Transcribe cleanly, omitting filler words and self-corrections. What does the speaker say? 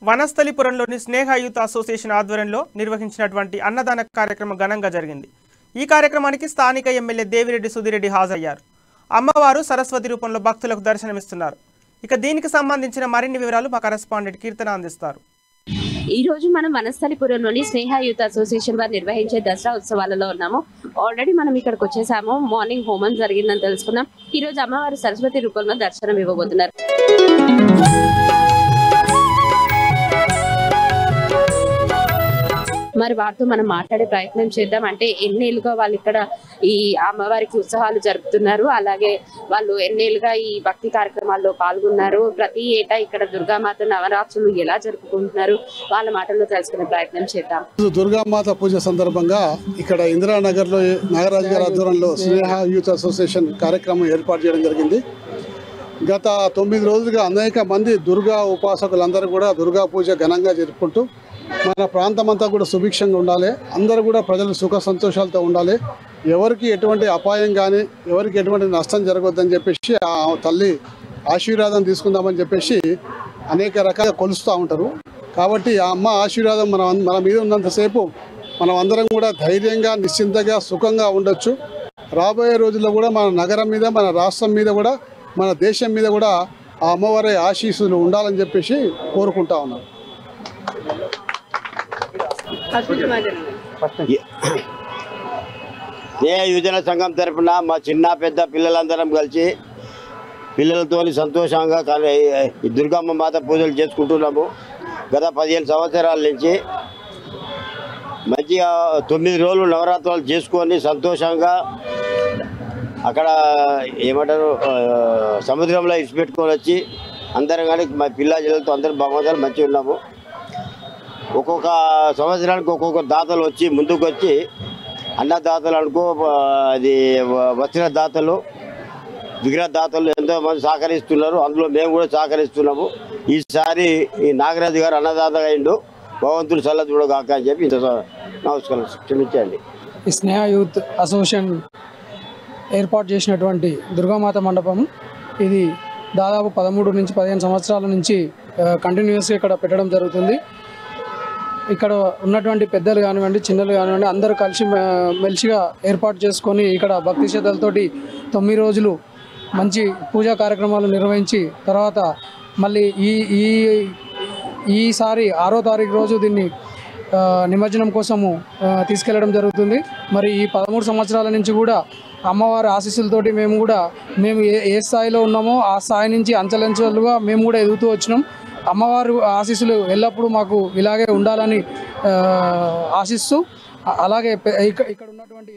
వనస్థలిపురంలోని స్నేహ youth association ఆధ్వర్యంలో నిర్వహించినటువంటి అన్నదాన కార్యక్రమం ఘనంగా జరిగింది। ఈ కార్యక్రమానికి స్థానిక ఎమ్మెల్యే దేవిరెడ్డి సుధీరెడ్డి హాజరయ్యారు। అమ్మవారు సరస్వతి రూపంలో భక్తులకు దర్శనమిస్తున్నారు। ఇక దీనికి సంబంధించిన మరిన్ని వివరాలు మా కరెస్పాండెంట్ కీర్తన అందిస్తారు। ఈ రోజు మనం వనస్థలిపురంలోని స్నేహ యూత్ అసోసియేషన్ వారు నిర్వహించే దసరా ఉత్సవాలలో ఉన్నాము। ఆల్రెడీ మనం ఇక్కడికి వచ్చేసాము। మార్నింగ్ హోమం జరిగిందని తెలుసుకున్నాం। ఈ రోజు అమ్మవారు సరస్వతి రూపంలో దర్శనం ఇవ్వబోతున్నారు। మరి వారితో మనం మాట్లాడే ప్రయత్నం చేద్దాం। అంటే ఎన్నేళ్ళుగా వాళ్ళు ఇక్కడ ఈ అమ్మవారికి ఉత్సవాలు జరుపుతున్నారు, అలాగే వాళ్ళు ఎన్నేళ్ళుగా ఈ భక్తి కార్యక్రమాల్లో పాల్గొన్నారు, ప్రతి ఏటా ఇక్కడ దుర్గామాత నవరాత్రులు ఎలా జరుపుకుంటున్నారు, వాళ్ళ మాటల్లో తెలుసుకునే ప్రయత్నం చేద్దాం। దుర్గామాత పూజ సందర్భంగా ఇక్కడ ఇందిరానగర్ లో నాగరాజు గారి ఆధ్వర్యంలో స్నేహ యూత్ అసోసియేషన్ కార్యక్రమం ఏర్పాటు చేయడం జరిగింది। గత 9 రోజులుగా అనేక మంది దుర్గా ఉపాసకులందరూ కూడా దుర్గా పూజ ఘనంగా జరుపుకుంటూ మన ప్రాంతం అంతా కూడా సుభిక్షంగా ఉండాలి, అందరూ కూడా ప్రజలు సుఖ సంతోషాలతో ఉండాలి, ఎవరికి ఎటువంటి అపాయం కానీ ఎవరికి ఎటువంటి నష్టం జరగొద్దని చెప్పేసి ఆ తల్లి ఆశీర్వాదం తీసుకుందామని చెప్పేసి అనేక రకాలుగా కొలుస్తూ ఉంటారు। కాబట్టి ఆ అమ్మ ఆశీర్వాదం మన మీద ఉన్నంతసేపు మనం అందరం కూడా ధైర్యంగా నిశ్చింతగా సుఖంగా ఉండొచ్చు। రాబోయే రోజుల్లో కూడా మన నగరం మీద మన రాష్ట్రం మీద కూడా మన దేశం మీద కూడా ఆ అమ్మవారి ఆశీస్సులు ఉండాలని చెప్పేసి కోరుకుంటా ఉన్నాం। ఏ యువజన సంఘం తరఫున మా చిన్న పెద్ద పిల్లలందరం కలిసి పిల్లలతో సంతోషంగా ఈ దుర్గమ్మ మాత పూజలు చేసుకుంటున్నాము। గత 15 సంవత్సరాల నుంచి మంచిగా 9 రోజులు నవరాత్రులు చేసుకొని సంతోషంగా అక్కడ ఏమంటారు సముద్రంలో ఇసిపెట్టుకొని వచ్చి అందరం కానీ మా పిల్లలతో అందరం భగవంతులు మంచిగా ఉన్నాము। ఒక్కొక్క సంవత్సరానికి ఒక్కొక్క దాతలు వచ్చి ముందుకు వచ్చి అన్నదాతలు అనుకో, అది వస్త్ర దాతలు, విగ్రహ దాతలు ఎంతోమంది సహకరిస్తున్నారు, అందులో మేము కూడా సహకరిస్తున్నాము। ఈసారి ఈ నాగరాజు గారు అన్నదాత అయిండు, భగవంతుడు సల్ల చూడగాక అని చెప్పి ఇంత నమస్కారం క్షమించండి। ఈ స్నేహ యూత్ అసోసియేషన్ ఏర్పాటు చేసినటువంటి దుర్గామాత మండపం ఇది దాదాపు 13 నుంచి 15 సంవత్సరాల నుంచి కంటిన్యూస్గా ఇక్కడ పెట్టడం జరుగుతుంది। ఇక్కడ ఉన్నటువంటి పెద్దలు కానివ్వండి చిన్నలు కానివ్వండి అందరూ కలిసి మెలిసిగా ఏర్పాటు చేసుకొని ఇక్కడ భక్తి శ్రద్ధలతోటి 9 రోజులు మంచి పూజా కార్యక్రమాలు నిర్వహించి తర్వాత మళ్ళీ ఈసారి 6వ తారీఖు రోజు దీన్ని నిమజ్జనం కోసము తీసుకెళ్లడం జరుగుతుంది। మరి ఈ 13 సంవత్సరాల నుంచి కూడా అమ్మవారి ఆశీస్సులతోటి మేము ఏ స్థాయిలో ఉన్నామో ఆ స్థాయి నుంచి అంచెలంచెలుగా మేము కూడా ఎదుగుతూ వచ్చినాం। అమ్మవారి ఆశీస్సులు ఎల్లప్పుడూ మాకు ఇలాగే ఉండాలని ఆశిస్తూ అలాగే ఇక్కడ ఉన్నటువంటి